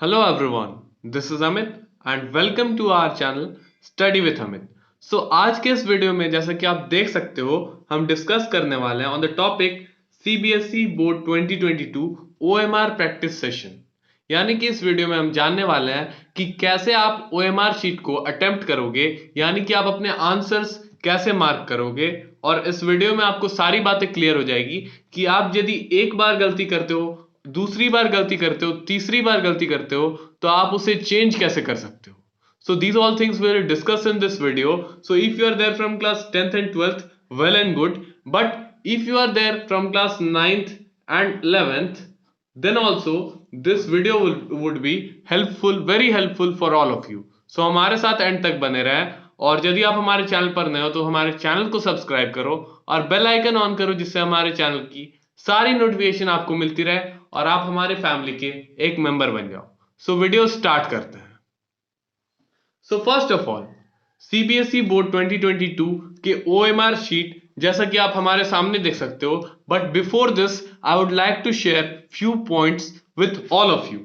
Hello everyone, this is Amit and welcome to our channel Study with Amit. So आज के इस video में जैसा कि आप देख सकते हो हम डिस्कस करने वाले हैं on the topic CBSE board 2022 OMR practice session. यानी कि इस वीडियो में हम जानने वाले हैं कि कैसे आप OMR शीट को अटेम्प्ट करोगे, यानी कि आप अपने आंसर्स कैसे मार्क करोगे। और इस वीडियो में आपको सारी बातें क्लियर हो जाएगी कि आप यदि एक बार गलती करते हो, दूसरी बार गलती करते हो, तीसरी बार गलती करते हो तो आप उसे चेंज कैसे कर सकते हो। So these all things we will discuss in this video. So if you are there from class 10th and 12th, well and good. But if you are there from class 9th and 11th, then also this video would be helpful, very helpful for all of you. So हमारे साथ and तक बने रहें और यदि आप हमारे channel पर नए हो तो हमारे चैनल को सब्सक्राइब करो और बेल आइकन ऑन करो जिससे हमारे चैनल की सारी नोटिफिकेशन आपको मिलती रहे और आप हमारे फैमिली के एक मेंबर बन जाओ। सो वीडियो स्टार्ट करते हैं। So first of all CBSE board 2022 के OMR शीट जैसा कि आप हमारे सामने देख सकते हो, but before this I would like to share few points with all of you.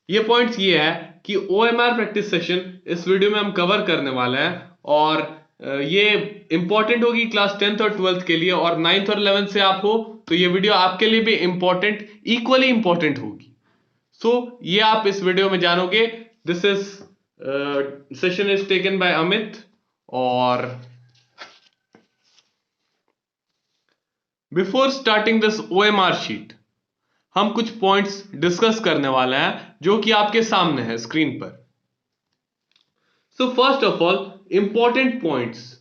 ये पॉइंट्स ये है कि OMR प्रैक्टिस सेशन इस वीडियो में हम कवर करने वाले हैं और ये इंपॉर्टेंट होगी क्लास 10th और 12th के लिए, और 9th और 11th से आप हो तो ये वीडियो आपके लिए भी इंपॉर्टेंट, इक्वली इंपॉर्टेंट होगी। सो ये आप इस वीडियो में जानोगे। This is session is taken by Amit. और before starting this OMR sheet हम कुछ पॉइंट्स डिस्कस करने वाले हैं जो कि आपके सामने है स्क्रीन पर। So first of all important points.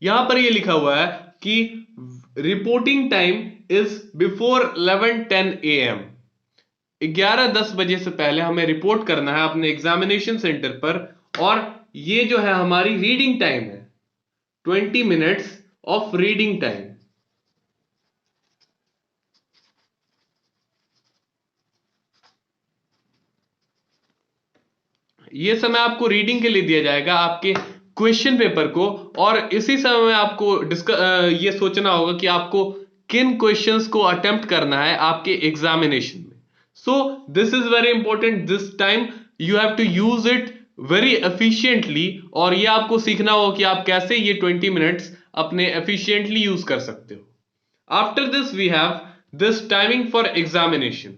यहां पर ये लिखा हुआ है कि reporting time is before 11:10 AM। 11:10 बजे से पहले हमें रिपोर्ट करना है अपने एग्जामिनेशन सेंटर पर, और ये जो है हमारी रीडिंग टाइम है, 20 मिनट्स ऑफ रीडिंग टाइम। ये समय आपको रीडिंग के लिए दिया जाएगा आपके क्वेश्चन पेपर को, और इसी समय में आपको ये सोचना होगा कि आपको किन क्वेश्चंस को अटेम्प्ट करना है आपके एग्जामिनेशन में। So this is very important. This time you have to use it very efficiently, और ये आपको सीखना होगा कि आप कैसे ये 20 मिनट्स अपने एफिशिएंटली यूज कर सकते हो। After this we have this timing for examination.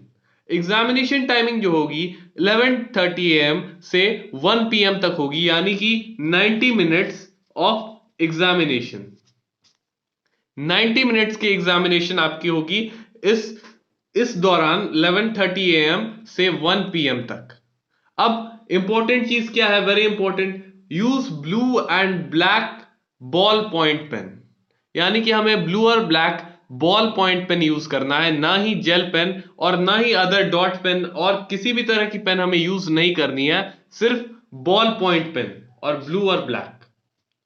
Examination timing जो होगी 11:30 AM से 1 PM तक होगी, यानी कि 90 मिनट्स ऑफ एग्जामिनेशन। 90 मिनट्स की एग्जामिनेशन आपकी होगी इस दौरान 11:30 AM से 1 PM तक। अब इंपॉर्टेंट चीज क्या है, very important, use blue and black ball point pen. यानी कि हमें ब्लू और black ball point pen use करना है, ना ही जेल पेन और ना ही अदर डॉट पेन और किसी भी तरह की पेन हमें यूज नहीं करनी है, सिर्फ बॉल पॉइंट पेन और ब्लू और ब्लैक।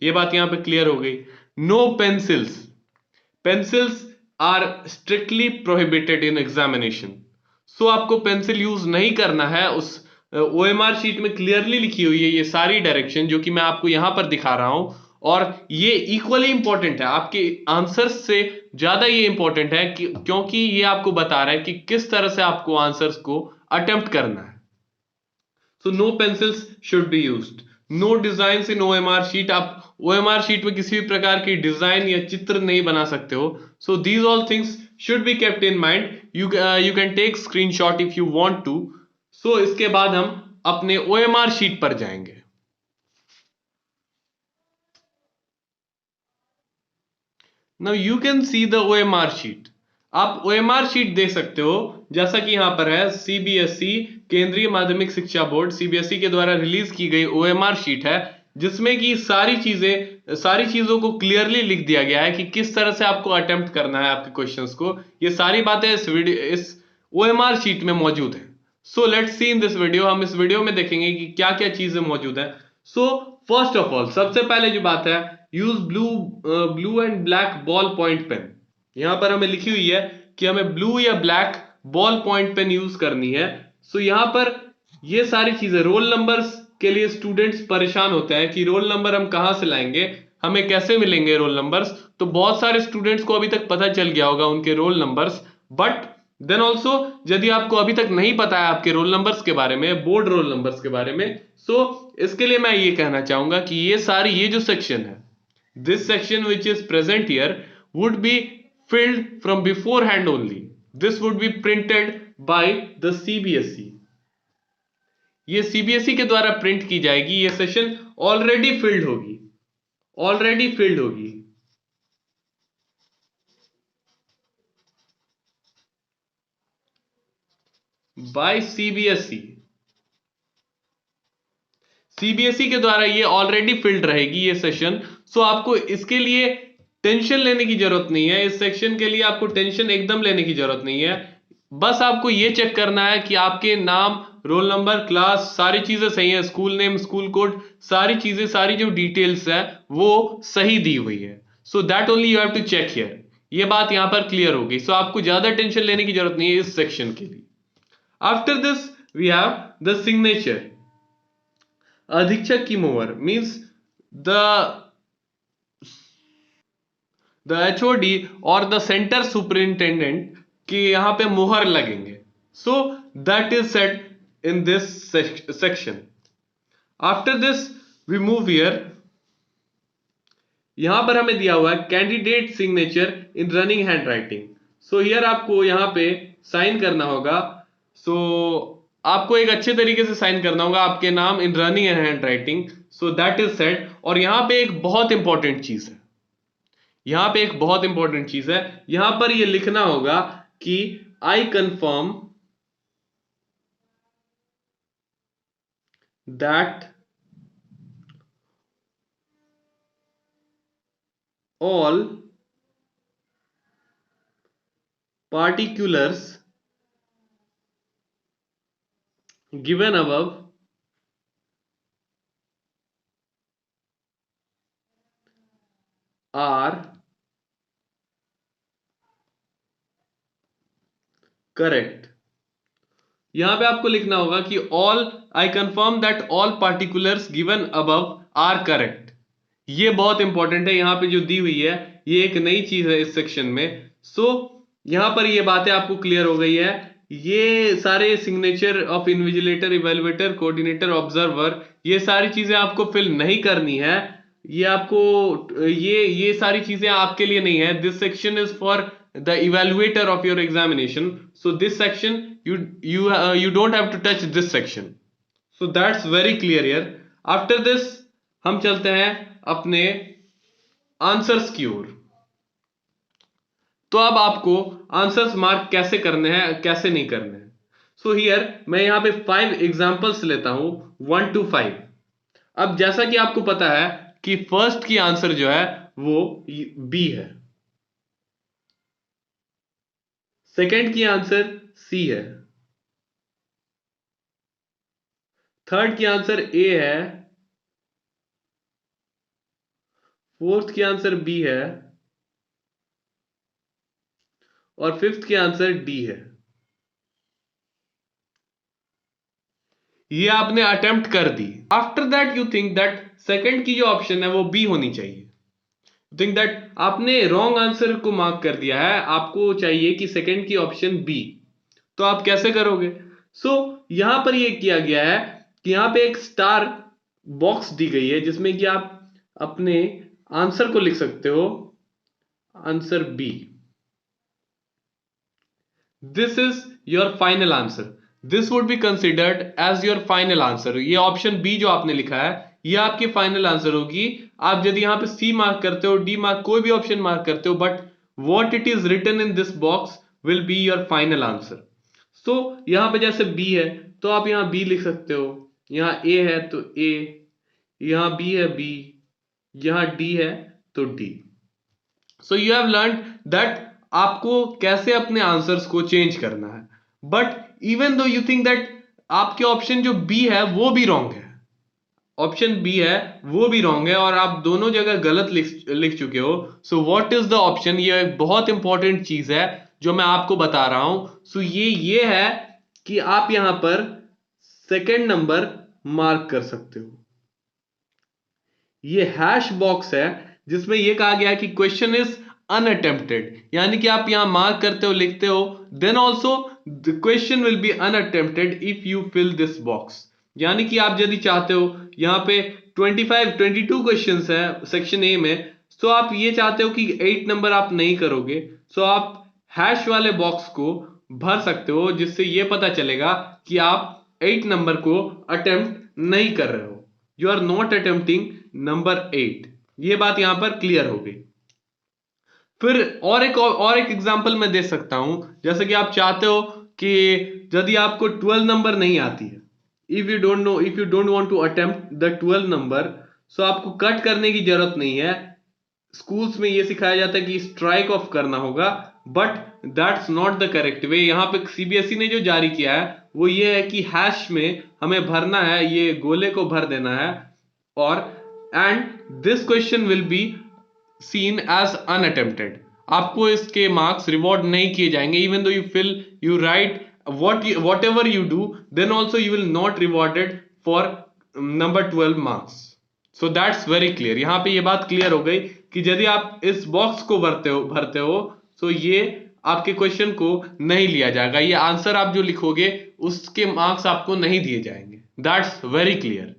ये बात यहां पे क्लियर हो गई। No pencils. Pencils are strictly prohibited in examination. So आपको पेंसिल यूज नहीं करना है। उस OMR शीट में क्लियरली लिखी हुई है ये सारी डायरेक्शन जो कि मैं आपको यहां पर दिखा रहा हूं, और ये इक्वली इंपॉर्टेंट है, आपके आंसर्स से ज्यादा ये इंपॉर्टेंट है क्योंकि ये आपको बता रहा है कि किस तरह से आपको आंसर्स को अटेम्प्ट करना है। So no pencils should be used. No design in OMR sheet. आप OMR शीट में किसी भी प्रकार की डिजाइन या चित्र नहीं बना सकते हो। So these all things should be kept in mind. You can take screenshot if you want to. So इसके बाद हम अपने OMR शीट पर जाएंगे। Now you can see the OMR sheet. आप OMR शीट देख सकते हो जैसा कि यहां पर है। CBSE केंद्रीय माध्यमिक शिक्षा बोर्ड CBSE के द्वारा रिलीज की गई OMR शीट है, जिसमें कि सारी चीजों को क्लियरली लिख दिया गया है कि किस तरह से आपको अटेम्प्ट करना है आपके क्वेश्चंस को। ये सारी बातें इस OMR शीट में मौजूद है। So let's see in this video. हम इस वीडियो में देखेंगे कि क्या क्या चीजें मौजूद है। सो फर्स्ट ऑफ ऑल सबसे पहले जो बात है, use blue and black ball point pen. यहां पर हमें लिखी हुई है कि हमें ब्लू या black ball point pen use करनी है। सो यहां पर ये सारी चीजें, रोल नंबर्स के लिए स्टूडेंट्स परेशान होते हैं कि रोल नंबर हम कहां से लाएंगे। हमें कैसे मिलेंगे रोल नंबर्स, तो बहुत सारे स्टूडेंट्स को अभी तक पता चल गया होगा उनके roll numbers, but then also यदि आपको अभी तक नहीं पता है आपके रोल नंबर्स के बारे में, बोर्ड रोल नंबर्स के बारे में, सो इसके लिए मैं ये कहना चाहूंगा कि ये जो सेक्शन है, this section which is present here would be filled from beforehand only. This would be printed by the CBSE. ये CBSE के द्वारा प्रिंट की जाएगी, ये सेशन ऑलरेडी फिल्ड होगी, ऑलरेडी फिल्ड होगी। बाय CBSE, CBSE के द्वारा ये ऑलरेडी फिल्ड रहेगी ये सेशन। सो आपको इसके लिए टेंशन लेने की जरूरत नहीं है, इस सेक्शन के लिए आपको टेंशन एकदम लेने की जरूरत नहीं है। बस आपको ये चेक करना है कि आपके नाम, रोल नंबर, क्लास, सारी चीजें सही है, स्कूल नेम, स्कूल कोड, सारी चीजें, सारी जो डिटेल्स है वो सही दी हुई है। So that only you have to check here. ये बात यहां पर क्लियर होगी। सो आपको ज्यादा टेंशन लेने की जरूरत नहीं है इस सेक्शन के लिए। After this we have the signature. अधीक्षक की मोहर मीन्स द HOD और द सेंटर सुपरिंटेंडेंट की यहां पे मोहर लगेंगे। So that is set in this section. After this we move here. यहां पर हमें दिया हुआ है candidate signature in running handwriting. So here आपको यहां पे साइन करना होगा। सो आपको एक अच्छे तरीके से साइन करना होगा आपके नाम इन running handwriting. So that is set. और यहां पे एक बहुत इंपॉर्टेंट चीज है, यहां पे एक बहुत इंपॉर्टेंट चीज है, यहां पर ये लिखना होगा कि I confirm that all particulars given above are correct। यहां पे आपको लिखना होगा कि all I confirm that all particulars given above are correct। ये बहुत इंपॉर्टेंट है, यहां पे जो दी हुई है ये एक नई चीज है इस सेक्शन में। सो यहां पर ये बातें आपको क्लियर हो गई है। ये सारे signature of invigilator, evaluator, coordinator, observer, ये सारी चीजें आपको फिल नहीं करनी है। ये आपको ये सारी चीजें आपके लिए नहीं है। This section is for the evaluator of your examination. So this section you don't have to touch this section. So that's very clear here. After this हम चलते हैं अपने आंसर्स की ओर। तो अब आपको आंसर्स मार्क कैसे करने हैं, कैसे नहीं करने हैं। सो हियर मैं यहां पे 5 एग्जांपल्स लेता हूं 1 to 5। अब जैसा कि आपको पता है कि फर्स्ट की आंसर जो है वो बी है, सेकंड की आंसर सी है, थर्ड की आंसर ए है, फोर्थ की आंसर बी है और फिफ्थ की आंसर डी है। ये आपने अटेम्प्ट कर दी। After that you think that second की जो ऑप्शन है वो बी होनी चाहिए। थिंक दैट आपने रॉन्ग आंसर को मार्क कर दिया है, आपको चाहिए कि सेकंड की ऑप्शन बी। तो आप कैसे करोगे? सो यहां पर ये किया गया है कि यहां पे एक स्टार बॉक्स दी गई है जिसमें कि आप अपने आंसर को लिख सकते हो, answer B. This is your final answer. This would be considered as your final answer. ये ऑप्शन बी जो आपने लिखा है ये आपकी फाइनल आंसर होगी। आप यदि यहां पे सी मार्क करते हो, डी मार्क, कोई भी ऑप्शन मार्क करते हो, but what it is written in this box will be your final answer. So यहां पे जैसे बी है तो आप यहां बी लिख सकते हो, यहां ए है तो ए, यहां बी है बी, यहां डी है तो D. So you have learn that आपको कैसे अपने आंसर्स को चेंज करना है। But even though you think that आपके ऑप्शन जो बी है वो भी रॉन्ग है, ऑप्शन बी है वो भी रॉन्ग है और आप दोनों जगह गलत लिख चुके हो। So what is the option? ये एक बहुत इंपॉर्टेंट चीज है जो मैं आपको बता रहा हूं। सो ये है कि आप यहां पर सेकंड नंबर मार्क कर सकते हो। ये हैश बॉक्स है जिसमें ये कहा गया है कि क्वेश्चन इज अनअटेम्प्टेड, यानी कि आप यहां मार्क करते हो, लिखते हो, then also the question will be unattempted if you fill this box. यानी कि आप यदि चाहते हो, यहाँ पे 22 क्वेश्चंस है सेक्शन ए में, सो आप ये चाहते हो कि 8 नंबर आप नहीं करोगे, सो आप हैश वाले बॉक्स को भर सकते हो, जिससे ये पता चलेगा कि आप 8 नंबर को अटेम्प्ट नहीं कर रहे हो, you are not attempting number 8। ये बात यहां पर क्लियर हो गई। फिर और एक एग्जांपल मैं दे सकता हूं, जैसे कि आप चाहते हो कि यदि आपको 12 नंबर नहीं आती है, if you don't want to attempt the 12 number, so आपको कट करने की जरूरत नहीं है। स्कूल्स में ये सिखाया जाता है कि स्ट्राइक ऑफ करना होगा, but that's not the correct way. यहां पे सीबीएसई ने जो जारी किया है वो ये है कि हैश में हमें भरना है, ये गोले को भर देना है, और and this question will be seen as unattempted. आपको इसके मार्क्स रिवॉर्ड नहीं किए जाएंगे, even though you write whatever you do, then also you will not rewarded for number 12 marks. So that's very clear. यहां पे ये बात clear हो गई कि यदि आप इस बॉक्स को भरते हो तो ये आपके क्वेश्चन को नहीं लिया जाएगा, ये आंसर आप जो लिखोगे उसके मार्क्स आपको नहीं दिए जाएंगे। That's very clear.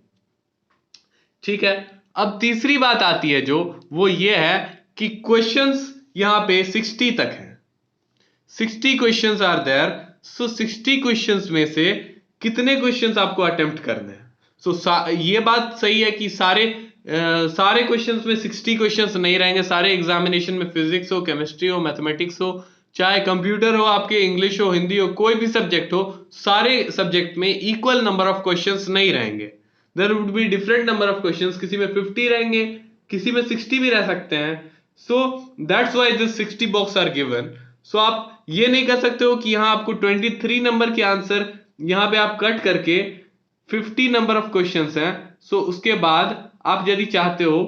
ठीक है, अब तीसरी बात आती है जो, वो ये है कि क्वेश्चंस यहां पे 60 तक है, 60 questions are there. So 60 questions में से कितने क्वेश्चंस आपको अटेम्प्ट करने हैं? ये बात सही है कि सारे क्वेश्चंस में 60 क्वेश्चंस नहीं रहेंगे। सारे एग्जामिनेशन में फिजिक्स हो, केमिस्ट्री हो, मैथमेटिक्स हो, चाहे कंप्यूटर हो, आपके इंग्लिश हो, हिंदी हो, कोई भी सब्जेक्ट हो, सारे सब्जेक्ट में इक्वल नंबर ऑफ क्वेश्चंस नहीं रहेंगे। There would be different number of questions, किसी में 50 रहेंगे, किसी में 60 भी रह सकते हैं। So that's why this 60 box are given. So आप ये नहीं कर सकते हो कि यहां आपको 23 नंबर के आंसर यहां पे आप कट करके 50 नंबर ऑफ क्वेश्चंस हैं, सो उसके बाद आप यदि चाहते हो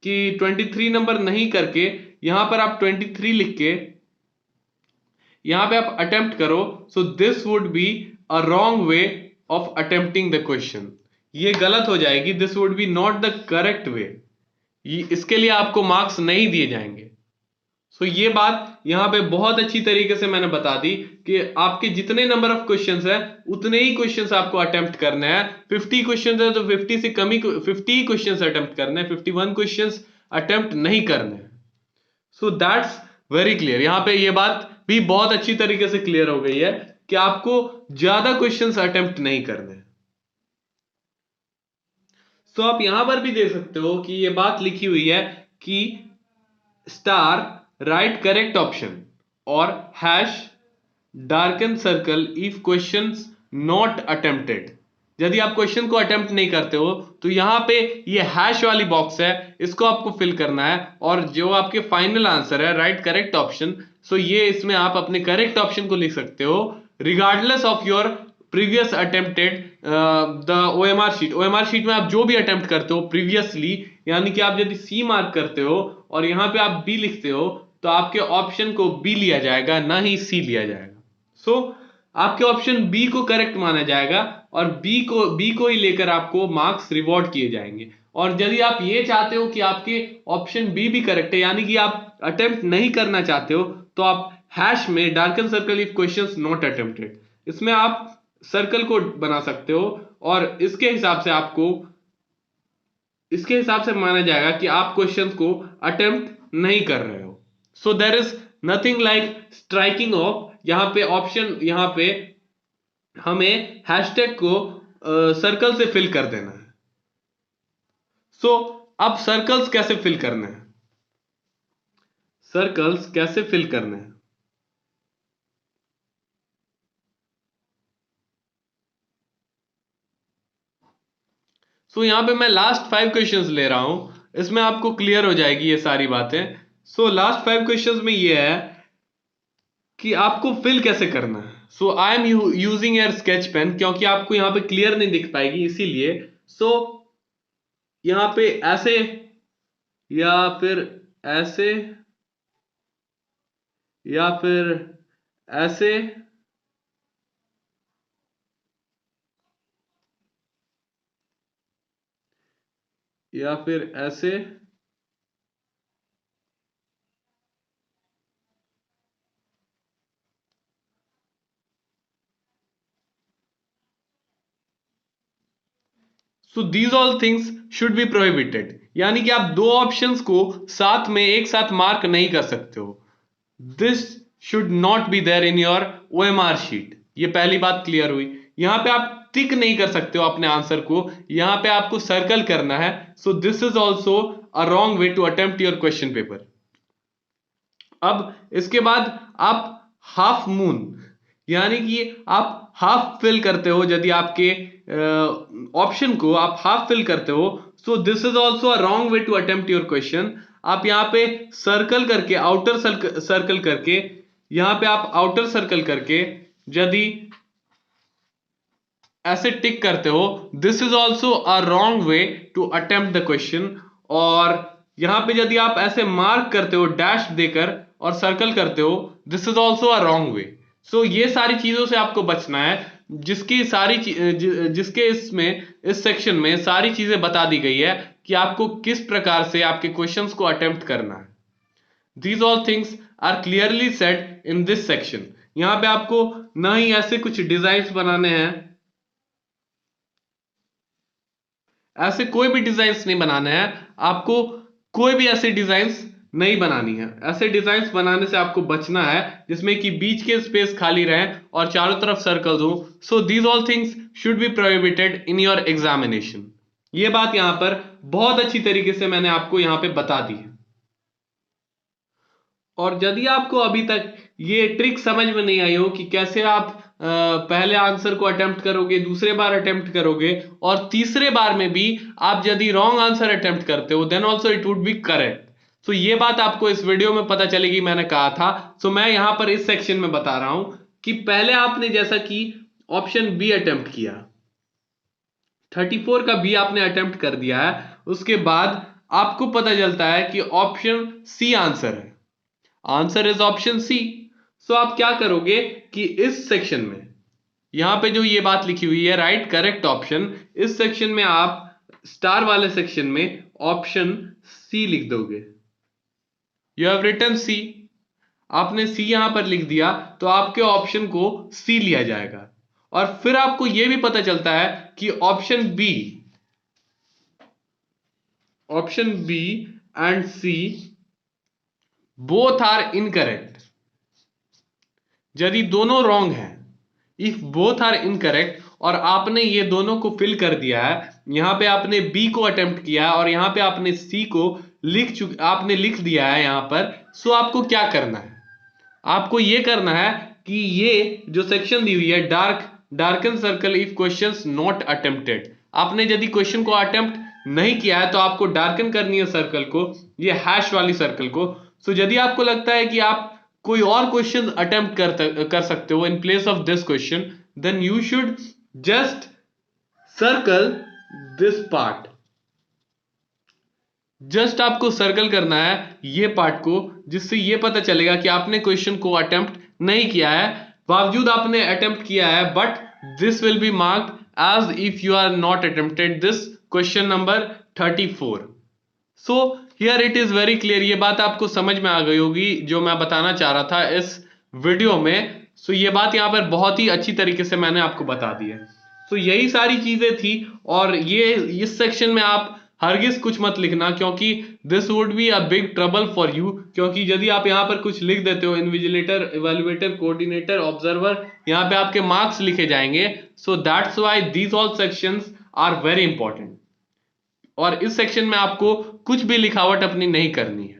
कि 23 नंबर नहीं करके यहां पर आप 23 लिख के यहां पे आप अटेम्प्ट करो, so this would be a wrong way of attempting the question. ये गलत हो जाएगी, this would B not the correct way, इसके लिए आपको मार्क्स नहीं दिए जाएंगे। सो ये बात यहां पे बहुत अच्छी तरीके से मैंने बता दी कि आपके जितने नंबर ऑफ क्वेश्चंस है उतने ही क्वेश्चंस आपको अटेम्प्ट करने हैं। 50 क्वेश्चंस है तो 50 से कम ही 50 क्वेश्चंस अटेम्प्ट करने हैं, 51 क्वेश्चंस अटेम्प्ट नहीं करने हैं। So that's very clear. यहां पे ये बात भी बहुत अच्छी तरीके से क्लियर हो गई है कि आपको ज्यादा क्वेश्चंस अटेम्प्ट नहीं करने। सो आप यहां पर भी देख सकते हो कि ये बात लिखी हुई है कि स्टार राइट करेक्ट ऑप्शन और hash darken circle if questions not attempted. यदि आप क्वेश्चन को अटेम्प्ट नहीं करते हो तो यहां पे ये हैश वाली बॉक्स है, इसको आपको फिल करना है, और जो आपके फाइनल आंसर है राइट करेक्ट ऑप्शन, सो ये इसमें आप अपने करेक्ट ऑप्शन को लिख सकते हो regardless of your previous attempted the OMR sheet. OMR sheet में आप जो भी अटेम्प्ट करते हो प्रीवियसली, यानी कि आप यदि सी मार्क करते हो और यहां पे आप बी लिखते हो तो आपके ऑप्शन को बी लिया जाएगा, ना ही सी लिया जाएगा। सो आपके ऑप्शन बी को करेक्ट माना जाएगा और बी को ही लेकर आपको मार्क्स रिवॉर्ड किए जाएंगे। और यदि आप ये चाहते हो कि आपके ऑप्शन बी भी करेक्ट है, यानी कि आप अटेम्प्ट नहीं करना चाहते हो, तो आप हैश में darken circle if questions not attempted, इसमें आप सर्कल को बना सकते हो और इसके हिसाब से माना जाएगा कि आप क्वेश्चंस को अटेम्प्ट नहीं कर रहे हो। So there is nothing like striking off. यहां पे हमें हैशटैग को सर्कल से फिल कर देना है। सो अब सर्कल्स कैसे फिल करने हैं? सर्कल्स कैसे फिल करने हैं? सो यहां पे मैं लास्ट 5 क्वेश्चंस ले रहा हूं, इसमें आपको क्लियर हो जाएगी ये सारी बातें। सो लास्ट 5 क्वेश्चंस में ये है कि आपको फिल कैसे करना है। So I am using your sketch pen, क्योंकि आपको यहां पे क्लियर नहीं दिख पाएगी इसीलिए। सो यहां पे ऐसे, या फिर ऐसे, या फिर ऐसे, या फिर ऐसे, सो these all things should B prohibited, यानी कि आप दो ऑप्शंस को साथ में एक साथ मार्क नहीं कर सकते हो। This should not be there in your OMR sheet. ये पहली बात क्लियर हुई। यहां पे आप टिक नहीं कर सकते हो अपने आंसर को, यहां पे आपको सर्कल करना है। So this is also a wrong way to attempt your question paper. अब इसके बाद आप हाफ मून, यानी कि आप हाफ फिल करते हो, यदि आपके ऑप्शन को आप हाफ फिल करते हो, so this is also a wrong way to attempt your question. आप यहां पे सर्कल करके, आउटर सर्कल करके, यहां पे आप आउटर सर्कल करके यदि ऐसे टिक करते हो, this is also a wrong way to attempt the question. और यहां पे यदि आप ऐसे मार्क करते हो डैश देकर और सर्कल करते हो, this is also a wrong way. So ये सारी चीजों से आपको बचना है, जिसके इसमें इस सेक्शन में सारी चीजें बता दी गई है कि आपको किस प्रकार से आपके क्वेश्चंस को अटेम्प्ट करना है। These all things are clearly said in this section। यहां पे आपको ना ही ऐसे कुछ डिजाइन्स बनाने हैं, ऐसे कोई भी डिजाइन्स नहीं बनाने हैं, आपको कोई भी ऐसे डिजाइन्स नहीं बनानी है। ऐसे डिजाइन्स बनाने से आपको बचना है जिसमें कि बीच के स्पेस खाली रहे और चारों तरफ सर्कल्स हो। So these all things should B prohibited in your examination. ये बात यहां पर बहुत अच्छी तरीके से मैंने आपको यहां पे बता दी है। और यदि आपको अभी तक ये ट्रिक समझ में नहीं आई हो कि कैसे आप पहले आंसर को अटेम्प्ट करोगे, दूसरे बार अटेम्प्ट करोगे, और तीसरे बार में भी आप यदि रॉन्ग आंसर अटेम्प्ट करते हो, then also it would be correct. So ये बात आपको इस वीडियो में पता चलेगी, मैंने कहा था। सो मैं यहां पर इस सेक्शन में बता रहा हूं कि पहले आपने जैसा कि ऑप्शन बी अटेम्प्ट किया, 34 का बी आपने अटेम्प्ट कर दिया है, उसके बाद आपको पता चलता है कि ऑप्शन सी आंसर है, आंसर इज ऑप्शन सी। सो आप क्या करोगे कि इस सेक्शन में, यहां पे जो ये बात लिखी हुई है राइट करेक्ट ऑप्शन, इस सेक्शन में आप स्टार वाले सेक्शन में ऑप्शन सी लिख दोगे। यू हैव रिटन सी, आपने सी यहां पर लिख दिया तो आपके ऑप्शन को सी लिया जाएगा। और फिर आपको यह भी पता चलता है कि option B and C both are incorrect. यदि दोनों रॉन्ग है, इफ बोथ आर इनकरेक्ट, और आपने ये दोनों को फिल कर दिया है, यहां पे आपने बी को अटेम्प्ट किया है और यहां पे आपने सी को आपने लिख दिया है यहां पर। सो आपको क्या करना है, आपको ये करना है कि ये जो सेक्शन दी हुई है darken circle if questions not attempted, आपने यदि क्वेश्चन को अटेम्प्ट नहीं किया है तो आपको डार्कन करनी है सर्कल को, ये हैश वाली सर्कल को। सो यदि आपको लगता है कि आप कोई और क्वेश्चन अटेम्प्ट कर सकते हो in place of this question, then you should just circle this part. Just आपको सर्कल करना है ये पार्ट को, जिससे ये पता चलेगा कि आपने क्वेश्चन को अटेम्प्ट नहीं किया है, बावजूद आपने अटेम्प्ट किया है, but this will be marked as if you are not attempted this question number 34। So here it is very clear. ये बात आपको समझ में आ गई होगी जो मैं बताना चाह रहा था इस वीडियो में। सो ये बात यहां पर बहुत ही अच्छी तरीके से मैंने आपको बता दी है। सो यही सारी चीजें थी। और ये इस सेक्शन में आप हरगिज कुछ मत लिखना, क्योंकि this would be a big trouble for you. क्योंकि यदि आप यहां पर कुछ लिख देते हो, इन्विजिलेटर, इवैल्यूएटर, कोऑर्डिनेटर, ऑब्जर्वर, यहां पे आपके मार्क्स लिखे जाएंगे। So that's why these all sections are very important. और इस सेक्शन में आपको कुछ भी लिखावट अपनी नहीं करनी है।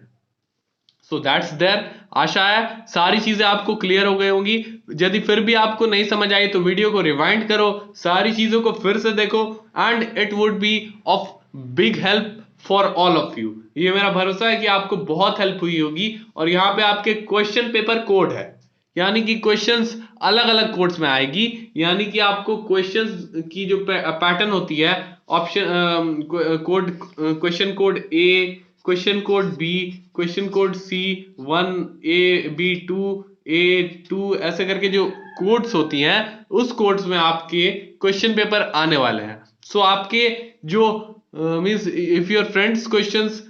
So that's there. आशा है सारी चीजें आपको क्लियर हो गई होंगी। यदि फिर भी आपको नहीं समझ आई तो वीडियो को रिवाइंड करो, सारी चीजों को फिर से देखो, and it would B of big help for all of you. ये मेरा भरोसा है कि आपको बहुत हेल्प हुई होगी। और यहाँ पे आपके क्वेश्चन पेपर कोड है, यानी कि क्वेश्चंस अलग अलग कोड्स में आएगी। यानी कि आपको क्वेश्चंस की जो पैटर्न होती है, option code, question code A, question code B, question code C 1, A B 2, A 2, ऐसे करके जो कोड्स होती हैं, उस कोड्स में आपके क्वेश्चन पेपर आने वाले हैं। सो आपके जो means if your friends questions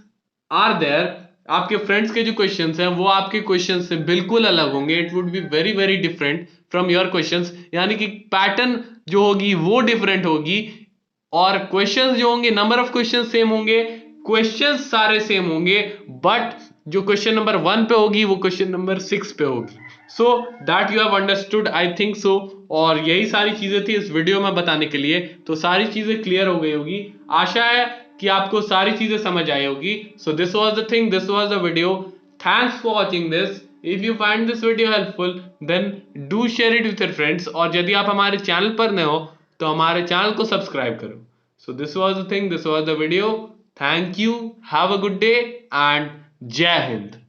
are there, आपके फ्रेंड्स के जो क्वेश्चंस हैं वो आपके क्वेश्चंस से बिल्कुल अलग होंगे। It would be very very different from your questions, यानी कि पैटर्न जो होगी वो डिफरेंट होगी। और क्वेश्चंस जो होंगे, नंबर ऑफ क्वेश्चन सेम होंगे, क्वेश्चंस सारे सेम होंगे, बट जो क्वेश्चन नंबर 1 पे होगी वो क्वेश्चन नंबर 6 पे होगी। So that you have understood, I think so. और यही सारी चीजें थी इस वीडियो में बताने के लिए, तो सारी चीजें क्लियर हो गई होगी। आशा है कि आपको सारी चीजें समझ आई होगी। So this was the thing, this was the video. Thanks for watching this. If you find this video helpful then do share it with your friends, और यदि आप हमारे चैनल पर नए हो तो हमारे चैनल को सब्सक्राइब करो। सो this was the thing, this was the video. Thank you, have a good day and जय हिंद।